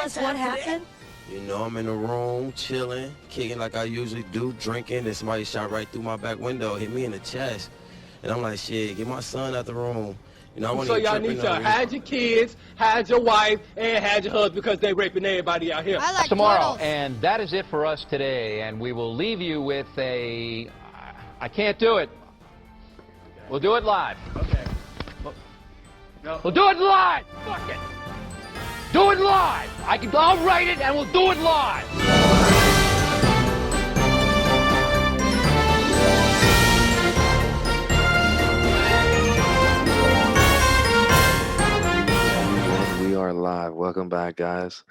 us what happened? You know, I'm in the room, chilling, kicking like I usually do, drinking, and somebody shot right through my back window, hit me in the chest. And I'm like, shit, get my son out the room. You know, I So y'all need to hide your kids, hide your wife, and hide your husband because they raping everybody out here. I like tomorrow, turtles. and that is it for us today. And we will leave you with a. I can't do it. We'll do it live. Okay. We'll do it live. Fuck it. Do it live. I'll write it, and we'll do it live. We are live. Welcome back, guys.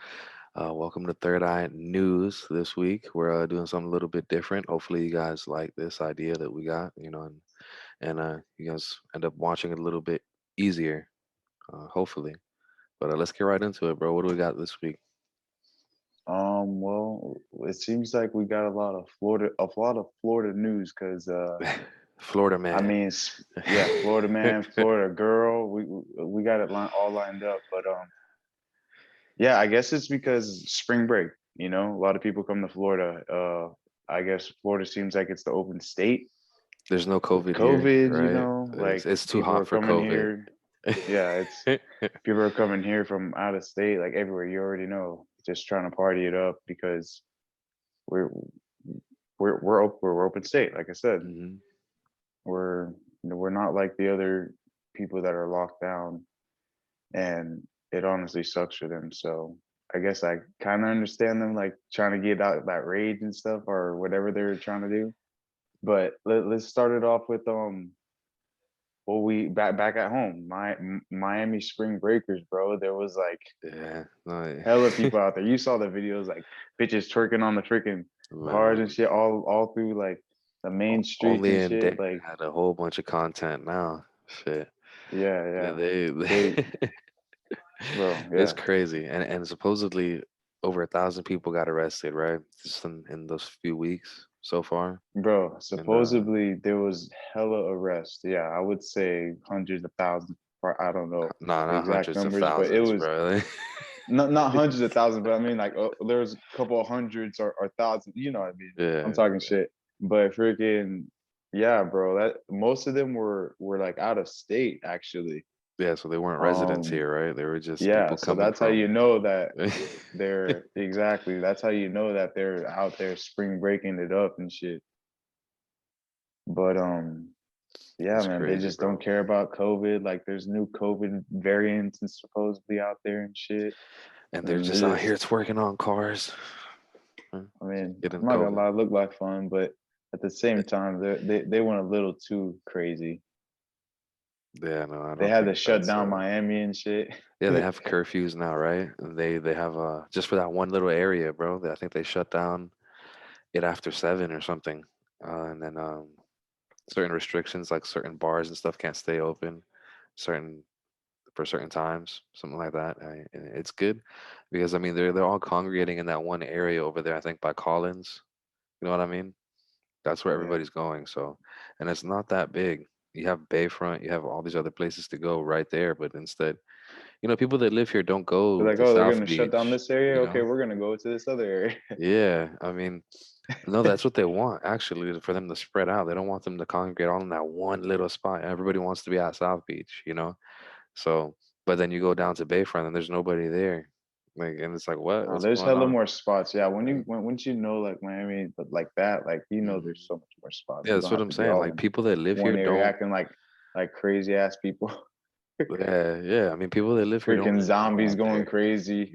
Welcome to Third Eye News this week. We're doing something a little bit different. Hopefully, you guys like this idea that we got, and you guys end up watching it a little bit easier, hopefully. But let's get right into it, bro. What do we got this week? Well, it seems like we got a lot of Florida news because Florida man. I mean, yeah, Florida man, Florida girl. We got it all lined up, but yeah, I guess it's because spring break. You know, a lot of people come to Florida. I guess Florida seems like it's the open state. There's no COVID. COVID, here, right? you know, like it's too hot for COVID. Here. Yeah, it's people are coming here from out of state, like everywhere. You already know, just trying to party it up because we're open state. Like I said, Mm-hmm. we're not like the other people that are locked down, and it honestly sucks for them. So I guess I kind of understand them, like trying to get out that rage and stuff or whatever they're trying to do. But let's start it off with well, we back at home, Miami spring breakers, bro. There was like hella people out there. You saw the videos, like bitches twerking on the freaking cars and shit, all through like the main streets Only and shit. Like had a whole bunch of content now. Shit. Yeah. They bro, yeah. It's crazy, and supposedly over 1,000 people got arrested, right? Just in those few weeks so far. Bro, supposedly there was hella arrests. Yeah, I would say hundreds of thousands. I don't know not exact hundreds numbers, of thousands, but it was bro. not hundreds of thousands, but I mean like there was a couple of hundreds or thousands. You know what I mean? Yeah, I'm talking shit. But freaking yeah, bro. That most of them were like out of state actually. Yeah, so they weren't residents here, right? They were just yeah. people So coming that's from... how you know that they're exactly. That's how you know that they're out there spring breaking it up and shit. But yeah, That's man, crazy, they just bro. don't care about COVID. Like there's new COVID variants and supposedly out there and shit. And they're just out here twerking on cars. I mean, Getting I'm not gonna COVID. lie, look like fun, but at the same time, they went a little too crazy. Yeah, no, I don't. They had to think shut that's, down Miami and shit. Yeah, they have curfews now, right? And they have just for that one little area, bro. I think they shut down it after 7 or something, and then certain restrictions, like certain bars and stuff, can't stay open for certain times, something like that. And it's good because I mean they're all congregating in that one area over there. I think by Collins, you know what I mean? That's where Yeah. everybody's going. So, and it's not that big. You have Bayfront, you have all these other places to go right there, but instead, people that live here don't go They're like, to oh, they're South gonna shut down Beach. this area. You Okay, know? we're gonna go to this other area. Yeah, I mean, no, that's what they want actually, for them to spread out. They don't want them to congregate all in that one little spot. Everybody wants to be at South Beach, So, but then you go down to Bayfront and there's nobody there. Like, and it's like, what? What's There's going hella on? more spots. Yeah, Yeah. once you know like Miami, but like that, like there's so much more spots. Yeah, You that's don't what have I'm to be saying. all Like in people that live one here area don't. acting like crazy ass people. Yeah. I mean, people that live here don't Freaking really go zombies out going there, crazy.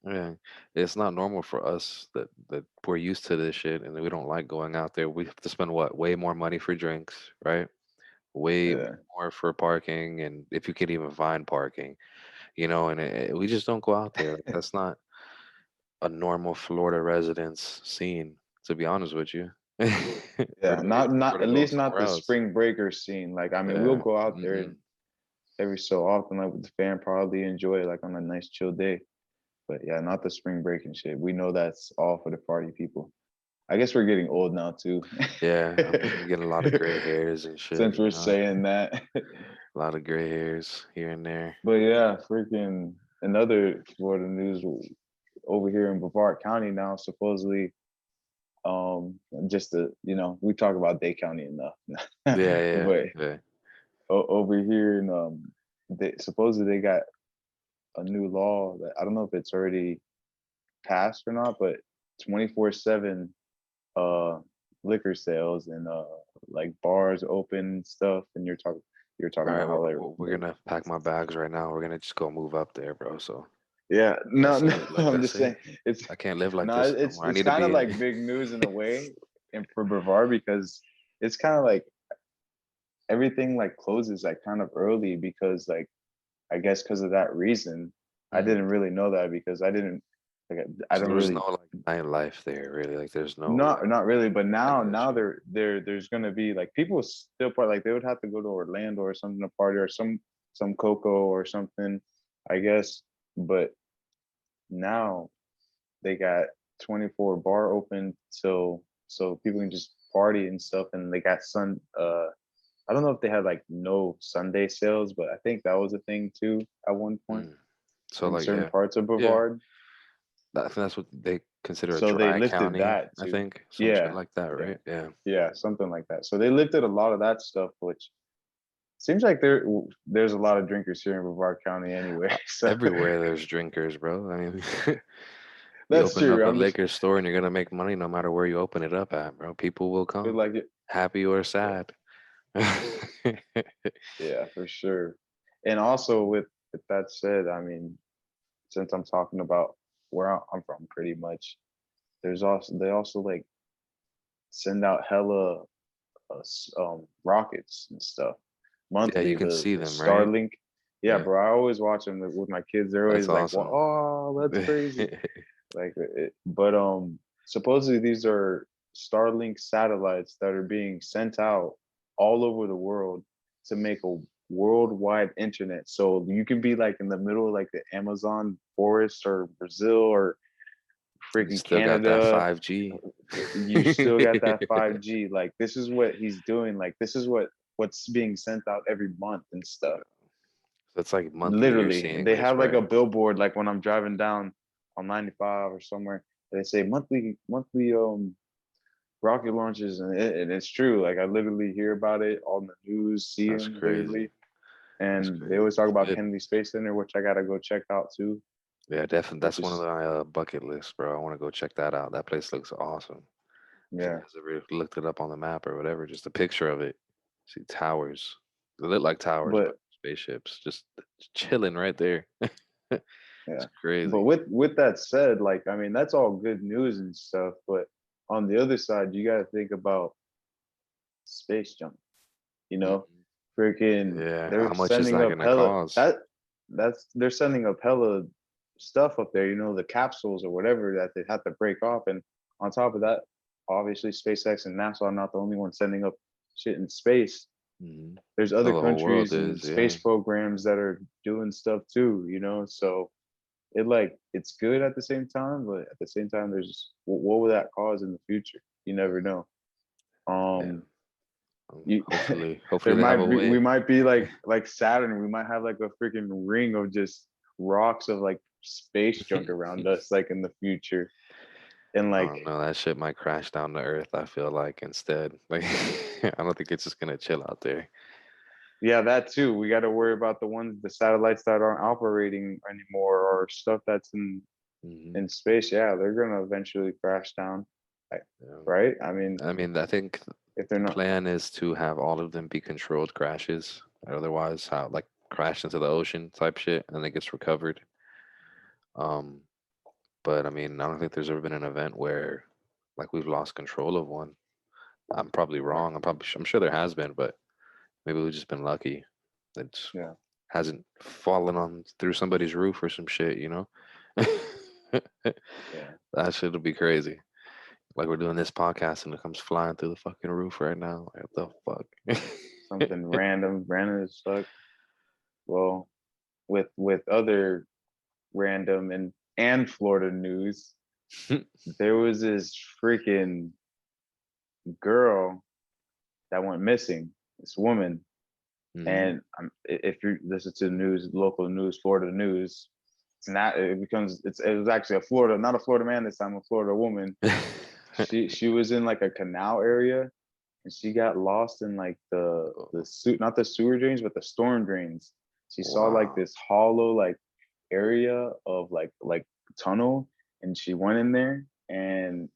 Yeah, it's not normal for us that we're used to this shit and we don't like going out there. We have to spend way more money for drinks, right? Way Yeah. more for parking, and if you can even find parking, and we just don't go out there. Like, that's not a normal Florida residence scene, to be honest with you. Yeah, not Prefer to at go least not somewhere the else. spring breaker scene. Like I mean, we'll Yeah. go out there Mm-mm. every so often, like with the fam, probably enjoy it like on a nice chill day. But yeah, not the spring break and shit. We know that's all for the party people. I guess we're getting old now too. Yeah, I'm getting a lot of gray hairs and shit, Since we're saying that. A lot of gray hairs here and there. But yeah, freaking another Florida news over here in Brevard County now, supposedly, just to, we talk about Dade County enough. Yeah, But yeah. over here in they supposedly they got a new law that I don't know if it's already passed or not, but 24/7 liquor sales and like bars open and stuff, and you're All talking right, about how we're gonna pack my bags right now. We're gonna just go move up there, bro. So yeah, no, that's no, it. Like I'm that's just saying it. it's I can't live like no, this no it's more. I it's need to kind of be in. like big news in a way, and for Brevard because it's kind of like everything like closes like kind of early because like I guess because of that reason. I Mm. didn't really know that because I didn't like I So don't there's really no like nightlife there, really. Like there's no not really, but I now got you. there's gonna be like people still part like they would have to go to Orlando or something to party or some Coco or something, I guess. But now they got 24 bar open till so people can just party and stuff, and they got I don't know if they had like no Sunday sales, but I think that was a thing too at one point Mm. So in like certain yeah, parts of yeah. Brevard. I think that's what they consider a So they dry lifted county. that I too. think some shit Yeah, like that, yeah, right? Yeah. yeah, something like that. So they lifted a lot of that stuff, which seems like there's a lot of drinkers here in Brevard County anyway. So Everywhere there's drinkers, bro. I mean, you that's open up true. a I'm just liquor store and you're gonna make money no matter where you open it up at, bro. People will feel come, like it. happy or Yeah, sad. yeah, for sure. And also with that said, I mean, since I'm talking about where I'm from, pretty much, they also like send out hella rockets and stuff Yeah, you monthly. can see The them, right? Starlink. Yeah, Yeah, bro. I always watch them with my kids. They're that's always like, awesome. "Oh, that's crazy." Like, but supposedly these are Starlink satellites that are being sent out all over the world to make a worldwide internet. So you can be like in the middle of like the Amazon forest or Brazil or You freaking still got that Canada. 5G. You still got that 5G. Like this is what he's doing. Like this is what's being sent out every month and stuff. That's like monthly you're Literally, seeing they this, have like a right? billboard like when I'm driving down on 95 or somewhere. They say monthly rocket launches, and it's true. Like I literally hear about it on the news, see That's them crazy. literally, That's and they crazy. always talk It's about good. Kennedy Space Center, which I gotta go check out too. Yeah, definitely. Which That's one of is my bucket lists, bro. I want to go check that out. That place looks awesome. If you yeah, guys ever looked it up on the map or whatever, just a picture of it. See towers. They look like towers, but but spaceships just chilling right there. yeah, It's but crazy. with that said, like I mean that's all good news and stuff, but on the other side, you gotta think about space junk. You know, Mhm. freaking Yeah, how they're much is sending that up gonna hella cause? that's they're sending up hella stuff up there, the capsules or whatever that they have to break off. And on top of that, obviously SpaceX and NASA are not the only ones sending up shit in space. Hmm. There's other No, the whole world countries is, and yeah. space programs that are doing stuff too. So it's good at the same time, but at the same time, there's what will that cause in the future? You never know. Yeah. Um, you Hopefully there they have a might be we way. might be like Saturn. We might have like a freaking ring of just rocks of like space junk around us, like in the future. And I like, don't know. That shit might crash down to Earth, I feel like, instead. Like, I don't think it's just gonna chill out there. yeah, that too. We got to worry about the satellites that aren't operating anymore, or stuff that's Hmm. in space. Yeah, they're gonna eventually crash down, like, Yeah. right? I mean, I mean, I think if they're the not, plan is to have all of them be controlled crashes. Otherwise, how like crash into the ocean type shit, and it gets recovered. Um, but I mean, I don't think there's ever been an event where like we've lost control of one. I'm probably right? wrong. I'm sure there has been, but maybe we've just been lucky. It Yeah, hasn't fallen on through somebody's roof or some shit. yeah. That shit'll be crazy. Like we're doing this podcast and it comes flying through the fucking roof right now. Like, what the Something fuck? random as fuck. Well, with other random and Florida news, there was this freaking girl that went missing. This woman, Hmm. and if you listen to the news, local news, Florida news, it's not. It becomes. It was actually not a Florida man this time, a Florida woman. She was in like a canal area, and she got lost in like not the sewer drains, but the storm drains. She saw like Wow. this hollow like area of like tunnel, and she went in there and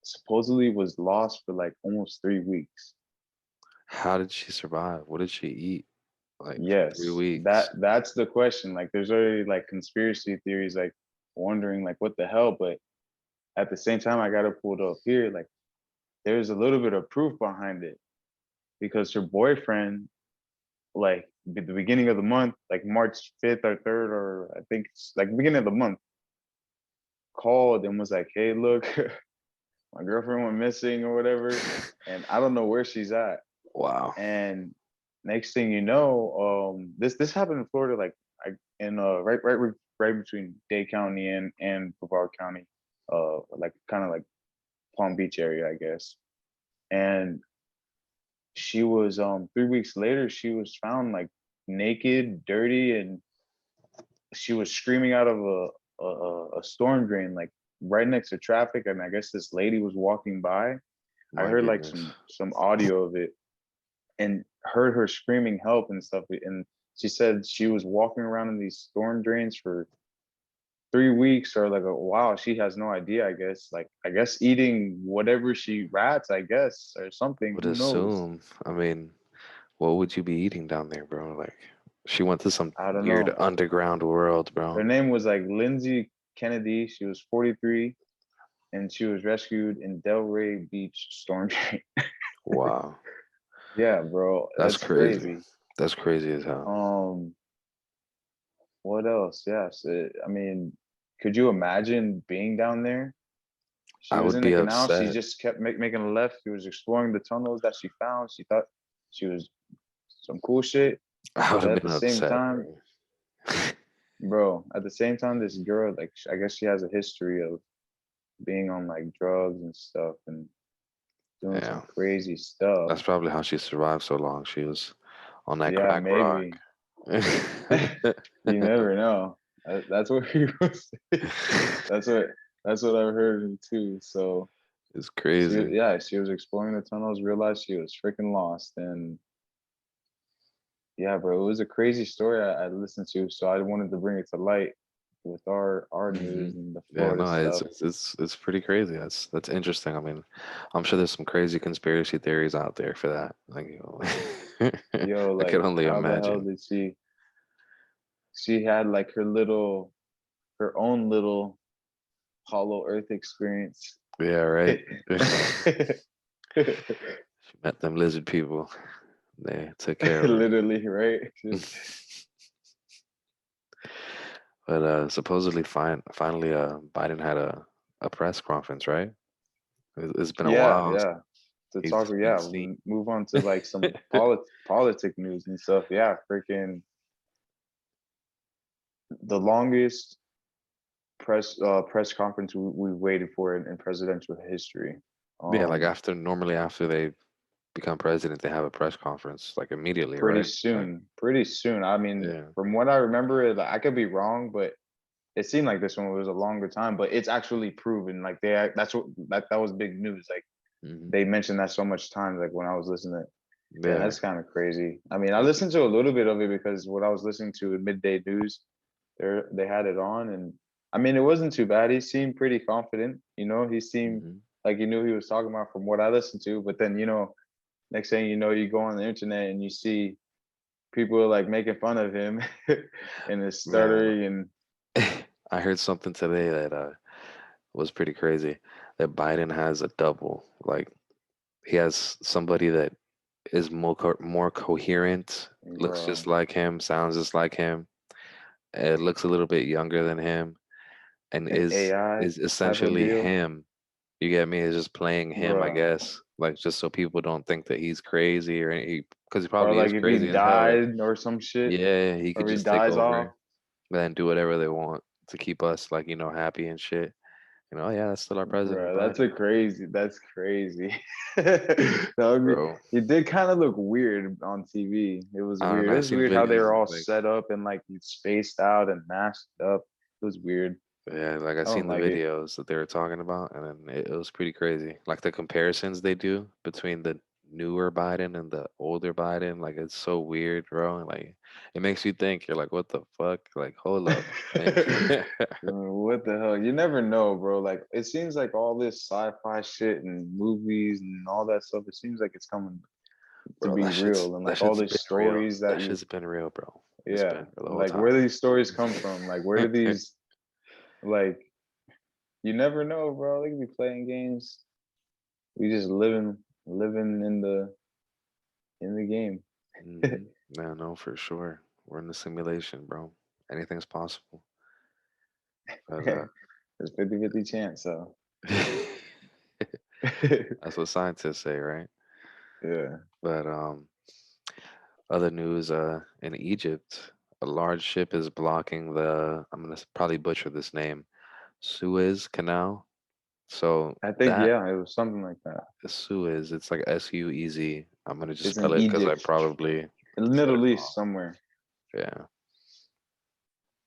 supposedly was lost for like almost 3 weeks. How did she survive? What did she eat? Like for three Yes, weeks. that's the question. Like, there's already like conspiracy theories, like wondering like what the hell, but at the same time, I got it pulled up here. Like, there's a little bit of proof behind it because her boyfriend, like at the beginning of the month, like March 5th or 3rd, or I think it's like beginning of the month, called and was like, "Hey, look, my girlfriend went missing or whatever, and I don't know where she's at." Wow. And next thing you know, this happened in Florida, like right between Dade County and Brevard County, like kind of like Palm Beach area, I guess. And she was 3 weeks later, she was found like naked, dirty, and she was screaming out of a storm drain, like right next to traffic. And I guess this lady was walking by. I My heard like goodness. some audio of it and heard her screaming help and stuff. And she said she was walking around in these storm drains for 3 weeks or like a while. She has no idea, I guess. Like, I guess eating whatever she rats, I guess, or something. Would Who knows? assume. I mean, what would you be eating down there, bro? Like, she went to some I don't weird know. underground world, Her bro. name was like Lindsay Kennedy. She was 43 and she was rescued in Delray Beach storm drain. Wow. Yeah, bro. That's That's crazy. crazy. That's crazy as hell. Um, what else? Yes. I mean, could you imagine being down there? She I was would in the be canal. She upset. just kept making a left. She was exploring the tunnels that she found. She thought she was some cool shit. I would But have at the been same upset, time, bro. bro, at the same time, this girl, like, I guess she has a history of being on like drugs and stuff and doing some Yeah. crazy stuff. That's probably how she survived so long. She was on that Yeah, crack rock. maybe. You never know. That's what he was. That's what that's what I've heard too. So It's crazy. she was exploring the tunnels, realized she was freaking lost, and yeah, bro, it was a crazy story I listened to. So I wanted to bring it to light with our Hmm. news and the Yeah, Florida no, stuff. it's pretty crazy. That's interesting. I mean, I'm sure there's some crazy conspiracy theories out there for that. Like, Yo, I can like, only how the hell imagine. did she had like her own little hollow earth experience. Yeah, right. She met them lizard people. They took care of her. Literally, right? Just But supposedly, finally, Biden had a press conference, right? It's been a yeah, while. yeah. To He's talk, been yeah, seen. move on to like some politic news and stuff. Yeah, freaking the longest press conference we waited for in presidential history. Yeah, like Um, normally after they become president, they have a press conference like immediately, pretty right? Like, soon, pretty soon. I mean, yeah. from what I remember, I could be wrong, but it seemed like this one was a longer time. But it's actually proven. Like that was big news. Like Hmm. they mentioned that so much times. Like when I was listening. Yeah, Yeah. that's kind of crazy. I mean, I listened to a little bit of it because what I was listening to in midday news, they had it on, and I mean, it wasn't too bad. He seemed pretty confident. He seemed Hmm. like he knew what he was talking about from what I listened to. But then, next thing you know, you go on the internet and you see people like making fun of him and his Man, stuttering and I heard something today that was pretty crazy. That Biden has a double. Like he has somebody that is more coherent, looks just bro, like him, sounds just like him, looks a little bit younger than him, and an is AI is type of essentially deal, him. You get me? Is just playing him, I bro. guess. Like just so people don't think that he's crazy because he Or probably like is if he crazy as hell. Like, died or some shit, yeah, he could or he just take dies off. over and then do whatever they want to keep us like, happy and shit. Yeah, that's still our president, Bro, that's Biden, a crazy. That's crazy. That would be. bro. It did kind of look weird on TV. It was I don't weird. know. It I was seen weird how they videos were of all like, set up and like spaced out and masked up. was weird. Yeah, like I I don't seen the like it. videos that they were talking about, and then it was pretty crazy. Like the comparisons they do between the newer Biden and the older Biden, like it's so weird, bro. Like it makes you think. You're like, what the fuck? Like, hold up. Like, What the hell? You never know, bro. Like it seems like all this sci-fi shit and movies and all that stuff. It seems like it's coming to bro, be real, and that like all shit's these been real. stories that That you, shit's been real, bro. It's yeah, been for the whole like where do time. these stories come from? Like where do these, like, you never know, bro. They could be playing games. We just living in the game. Hmm. Yeah, no, for sure. We're in the simulation, bro. Anything's possible. But There's 50-50 chance, so that's what scientists say, right? yeah. But other news, in Egypt, a large ship is blocking the, I'm gonna probably butcher this name, Suez Canal. So I think that yeah, it was something like that. Suez, it's like Suez. I'm gonna just It's in spell it because I Egypt, probably in the said it Middle East wrong. somewhere. Yeah.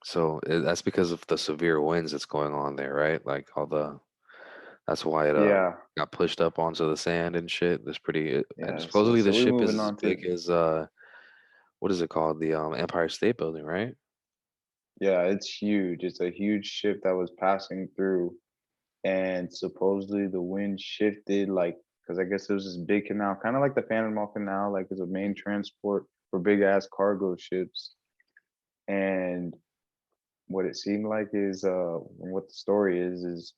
So that's because of the severe winds that's going on there, right? Like all the, that's why it Yeah, got pushed up onto the sand and shit. There's and yeah. So supposedly the so we ship is moving as on to, big as what is it called? The Empire State Building, right? yeah, it's huge. It's a huge ship that was passing through, and supposedly the wind shifted, like, because I guess there was this big canal, kind of like the Panama Canal, like it's a main transport for big ass cargo ships. And what it seemed like is, what the story is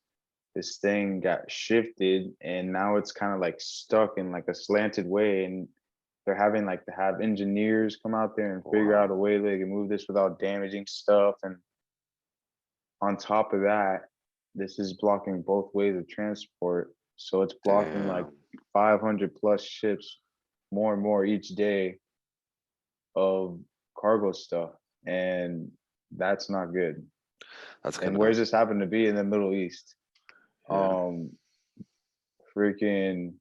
this thing got shifted, and now it's kind of like stuck in like a slanted way, and they're having like to have engineers come out there and figure Wow. out a way they can move this without damaging stuff. And on top of that, this is blocking both ways of transport. So it's blocking like Damn. 500 plus ships, more and more each day, of cargo stuff. And that's not good. That's And gonna, where's this happen to be? In the Middle East? yeah. Um, freaking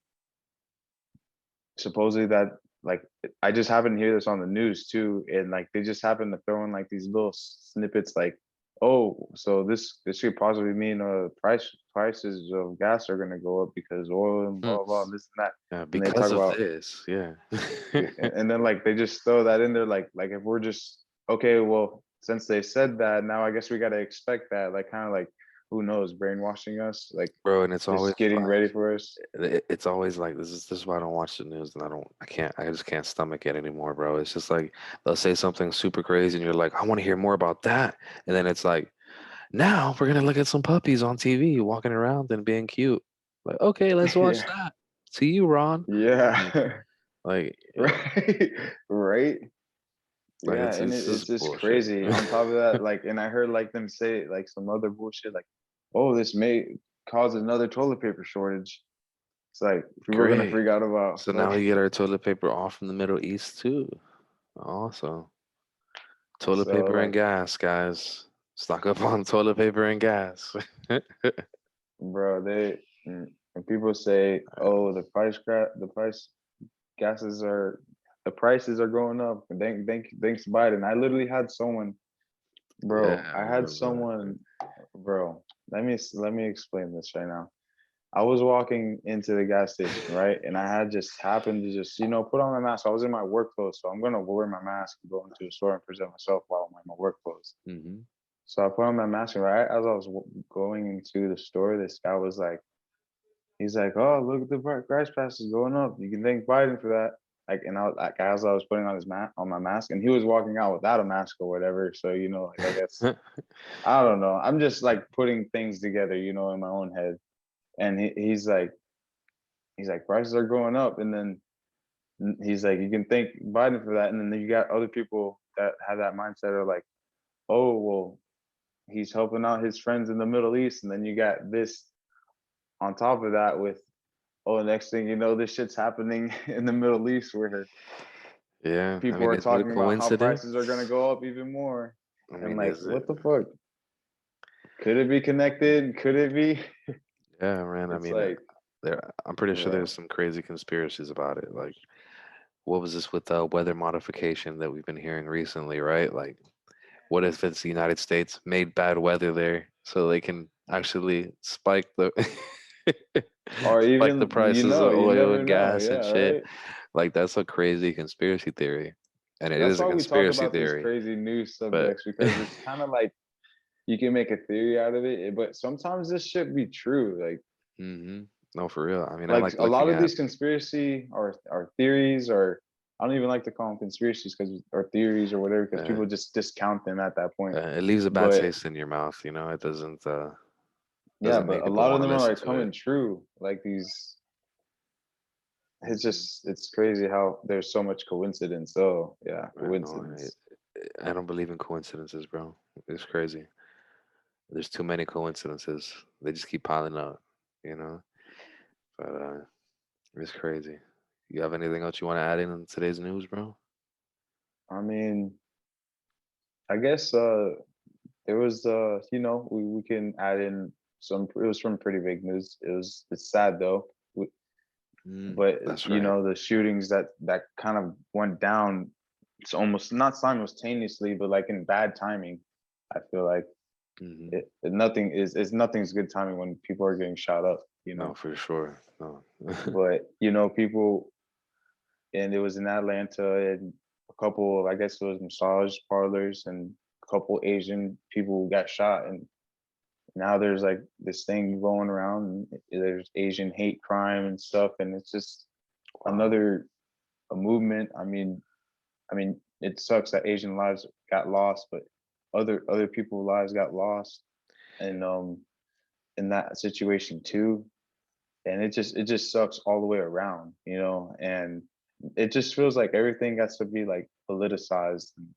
supposedly that, like, I just happened to hear this on the news too, and like they just happened to throw in like these little snippets, like, oh, so this could possibly mean prices of gas are gonna go up because oil and Hmm. blah blah, this and that. Yeah, And they talk because of about, this, yeah. and then like they just throw that in there, like if we're just, okay, well, since they said that, now I guess we gotta expect that, like kind of like, who knows, brainwashing us, like Bro, and it's always just getting like ready for us. it's always like this is why I don't watch the news and I just can't stomach it anymore, bro. It's just like they'll say something super crazy and you're like, I want to hear more about that. And then it's like, now we're gonna look at some puppies on TV walking around and being cute. Like, okay, let's watch Yeah, that. See you, Ron. yeah. Like, yeah, Right, right. like Yeah, and it's it's just just bullshit. crazy. On top of that, like, and I heard like them say like some other bullshit, like, oh, this may cause another toilet paper shortage. It's like people are gonna Great. freak out about So now we fucking. get our toilet paper all from the Middle East too. Also, toilet So paper and like, gas, guys. Stock up on toilet paper and gas. bro, and people say, oh, the price gases are the prices are going up. And thanks Biden. I literally had someone, Yeah, bro. I I had remember someone, bro. Let me explain this right now. I was walking into the gas station, right? And I had just happened to just, put on my mask. I was in my work clothes, so I'm gonna wear my mask and go into the store and present myself while I'm in my work clothes. that. Hmm. So I put on my mask, and right as I was going into the store, this guy was like, he's like, "Oh, look at the price prices going up. You can thank Biden for that." Like, and like as I was putting on his on my mask, and he was walking out without a mask or whatever. So like I guess I don't know. I'm just like putting things together, in my own head. And he's like prices are going up, and then he's like, you can thank Biden for that. And then you got other people that have that mindset of like, oh well, he's helping out his friends in the Middle East. And then you got this on top of that with, oh, next thing you know, this shit's happening in the Middle East where Yeah, I people mean, are is it a talking about how prices are gonna coincidence? go up even more. I And mean, like, is it? what the fuck? Could it be connected? Could it be? Yeah, man. I It's mean, like, I'm pretty sure there's bro. some crazy conspiracies about it. Like, what was this with the weather modification that we've been hearing recently, right? Like, What if it's the United States made bad weather there so they can actually spike the Or spike the even, prices of you oil never and know. gas and Yeah, shit? right. Like that's a crazy conspiracy theory. And it That's is a why we talk conspiracy about these theory, crazy news but subjects, because it's kind of like you can make a theory out of it, but sometimes this should be true. hmm no, for real. I mean, I Like like a lot looking of at these conspiracy or theories, or I don't even like to call them conspiracies because or theories or whatever, because uh, people just discount them at that point. it leaves a bad But taste in your mouth, you know. It yeah, doesn't but make a people lot of want to them are listen like to it. coming true. Like these, Mhm. it's crazy how there's so much coincidence. So yeah, I know. coincidence. I don't believe in coincidences, bro. It's crazy. There's too many coincidences. They just keep piling up, you know. But it's crazy. You have anything else you want to add in today's news, bro? I mean, I guess there was we can add in some. It was from pretty big news. It's sad though. But That's right. the shootings that kind of went down, it's almost not simultaneously, but like in bad timing. I feel like hmm nothing's good timing when people are getting shot up, No, for sure. No. but people, and it was in Atlanta, and a couple of, I guess it was massage parlors, and a couple Asian people got shot, and now there's like this thing going around, and there's Asian hate crime and stuff, and it's just Wow. another a movement. I mean, it sucks that Asian lives got lost, but other people's lives got lost, and in that situation too. And it just sucks all the way around, and it just feels like everything has to be like politicized. And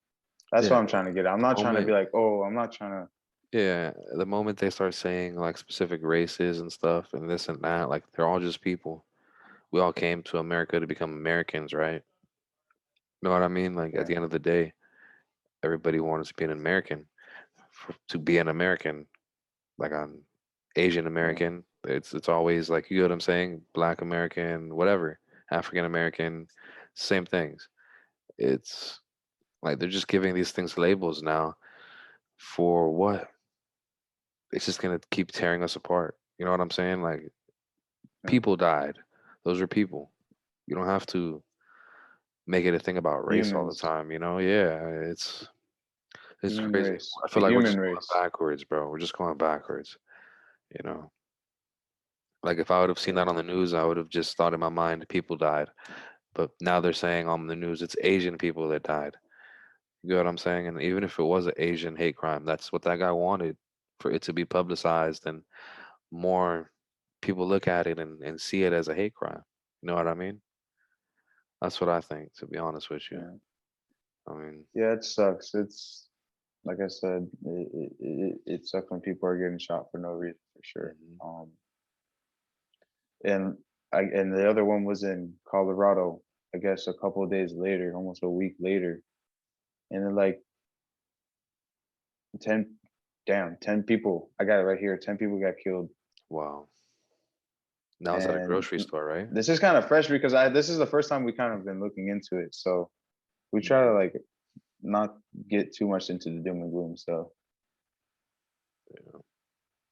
that's what Yeah. I'm trying to get at. I'm The not trying to be moment, like, oh, I'm not trying to. yeah, the moment they start saying like specific races and stuff and this and that, like they're all just people. We all came to America to become Americans, right? Know what I mean? Like at Yeah. the end of the day, everybody wants to be an American. To be an American, like I'm Asian Yeah. American. It's always like, you know what I'm saying? Black American, whatever, African American, same things. It's like they're just giving these things labels now for what? It's just gonna keep tearing us apart. You know what I'm saying? Like Yeah. people died. Those are people. You don't have to make it a thing about race all the Humans. time, you know? Yeah, it's Human crazy. race. I The feel like we're human just going race. backwards, bro. We're just going backwards, you know? Like if I would have seen that Yeah. on the news, I would have just thought in my mind people died. But now they're saying on the news it's Asian people that died. You know what I'm saying? And even if it was an Asian hate crime, that's what that guy wanted, for it to be publicized and more people look at it and see it as a hate crime. You know what I mean? That's what I think, to be honest with you. Yeah. I mean, Yeah, it sucks. It's like I said, it sucks when people are getting shot for no reason, for sure. mhm. And and the other one was in Colorado, I guess a couple of days later, almost a week later. And then like 10 10 people, I got it right here, 10 people got killed. Wow. That was at a And grocery store, right? this is kind of fresh because I this is the first time we kind of been looking into it. So we try to Mhm. like not get too much into the doom and gloom stuff. Yeah,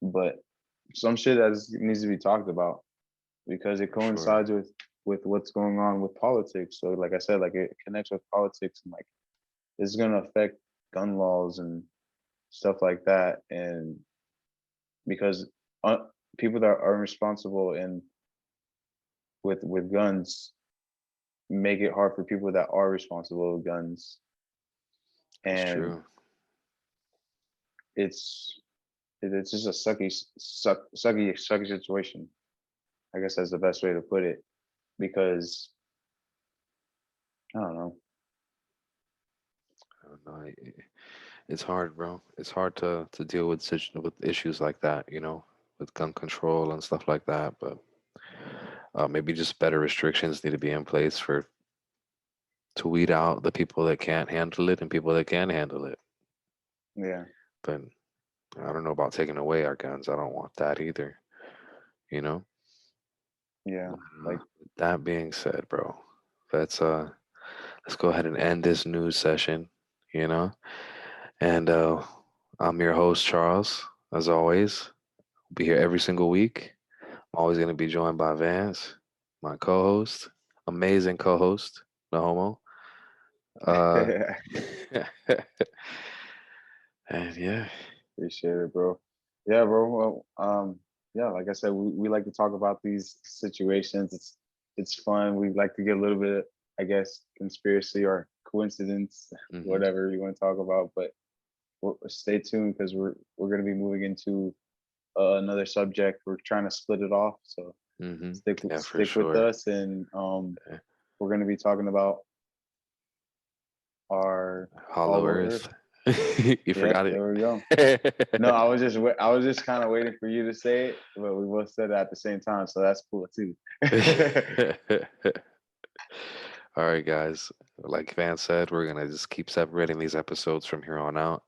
But some shit that needs to be talked about because it for sure. coincides with what's going on with politics. So like I said, like it connects with politics, and like it's gonna affect gun laws and stuff like that. And because uh, people that are responsible and with guns make it hard for people that are responsible with guns, That's and true. it's it's just a sucky situation. I guess that's the best way to put it, because I don't know. I don't know. It's hard, bro. It's hard to deal with with issues like that, you know, with gun control and stuff like that. But maybe just better restrictions need to be in place for to weed out the people that can't handle it and people that can handle it. Yeah, But I don't know about taking away our guns. I don't want that either, you know. yeah, But, like that being said, bro, let's let's go ahead and end this news session. You know, And I'm your host, Charles, as always. I'll be here every single week. I'm always going to be joined by Vance, my co-host, amazing co-host, no homo. Uh, and yeah, Appreciate it, bro. Yeah, bro. Well, yeah, like I said, we like to talk about these situations. It's fun. We like to get a little bit, I guess, conspiracy or coincidence, hmm whatever you want to talk about. But stay tuned because we're gonna be moving into another subject. We're trying to split it off, so yeah, for stick with sure. us, and Yeah. we're gonna be talking about our Hollow Hollow Earth. Earth. You Yep, forgot it. there we go. No, I was just kind of waiting for you to say it, but we both said it at the same time, so that's cool too. All right, guys. Like Van said, we're gonna just keep separating these episodes from here on out.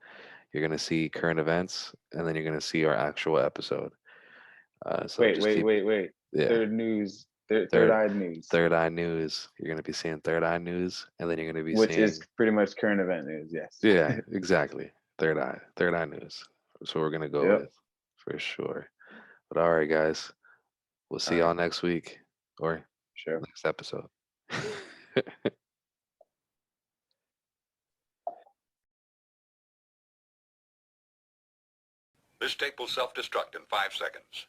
You're gonna see current events, and then you're gonna see our actual episode. So just keep, Wait. yeah. Third Third, eye news, third eye news. You're gonna be seeing third eye news, and then you're gonna be which is seeing, pretty much current event news. Yes. yeah, exactly. Third eye news. That's what we're gonna go Yep. with for sure. But all right, guys, we'll All see right. y'all next week or Sure. next episode. This tape will self-destruct in 5 seconds.